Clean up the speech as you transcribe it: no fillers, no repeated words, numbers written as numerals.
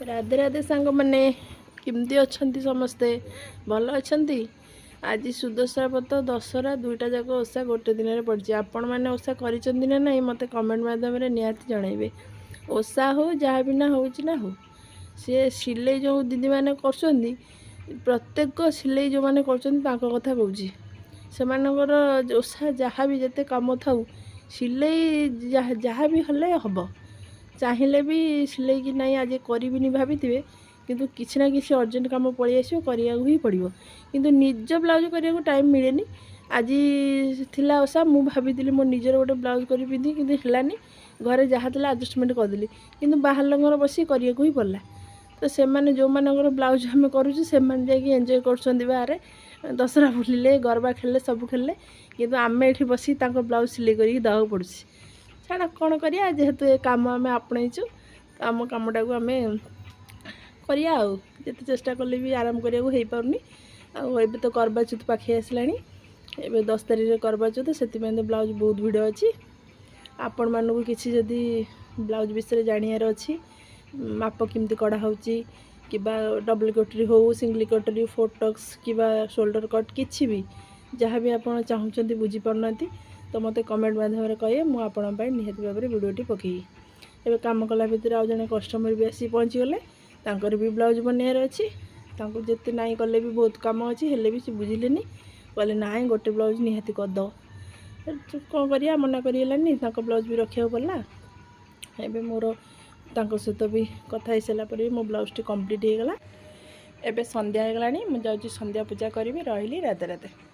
राधे राधे सांग मैंने केमती अच्छा समस्ते भल अच्छा। आज सुदशा व्रत दशहरा दुईटा जाक ओषा गोटे दिन में पड़ी। आपण मैंने ओषा करना ना मत कमेंट माध्यम निहाती जनइबे। ओषा हो जहाँ भी ना हो सी सिले जो दीदी मैंने कर प्रत्येक सिले जो मैंने कर कथा कहूँ से ओषा जहाँ भी जिते कम था सिले जहाँ भी हले हम चाहिए भी सिले कि नहीं आज करी भाभी थे किंतु किसी ना किसी अर्जेंट कम पलि आस ही पड़ो किंतु निज ब्लाउज करने को टाइम मिले। आज थिला ओषा मु भाभी मो निजर गोटे ब्लाउज कर पिंधि कि है घरे जहाँ था आडजस्टमेंट करदेली किंतु बाहर लोग बस करने को ही पड़ा। तो से मैंने जो मानकर ब्लाउज आम करुँ से एंजॉय कर बाहर दशहरा बुलिले गरबा खेले सब खेले किंतु आम ये बसी ब्लाउज सिले कर दवा पड़ू। छाड़ा कौन करिया जेहेतु ये कम आम आपणईचु आम कमटा को आम करिया जिते चेष्टा कले भी आराम करिया हो पारनी। आबे तो करवा चौथ पाखे आसला एवं 10 तारीख करवा चौथ से ब्लाउज बहुत भिड़ अच्छी। आपण मानू किसी जदि ब्लाउज विषय जानियार अच्छी माप केमती कड़ा हो कि डबल कटरी हो सिंगल कटरी फोटक्स कि शोल्डर कट किसी भी जहाँ भी आप चाहते बुझीपारना तो मत कमेंट माध्यम कहे मुझे निहत भाव में भिडियोटी पकई। एवं कम कला भितर आज जड़े कस्टमर भी आसी पहुँचीगले तांकर भी ब्लाउज बनार अच्छी जिते ना कले भी बहुत कम अच्छी हेल्ले भी सी बुझिले कहले ना गोटे ब्लाउज निहाती करद कौन करिया मना करें ब्लाउज भी रखा पड़ा। एवं मोर सहित भी कथा हो सारापर मो ब्लाउज टी कम्प्लीट हो गला। एवं संध्या हो गला मुझे संध्या पूजा करी रही। राधे राधे।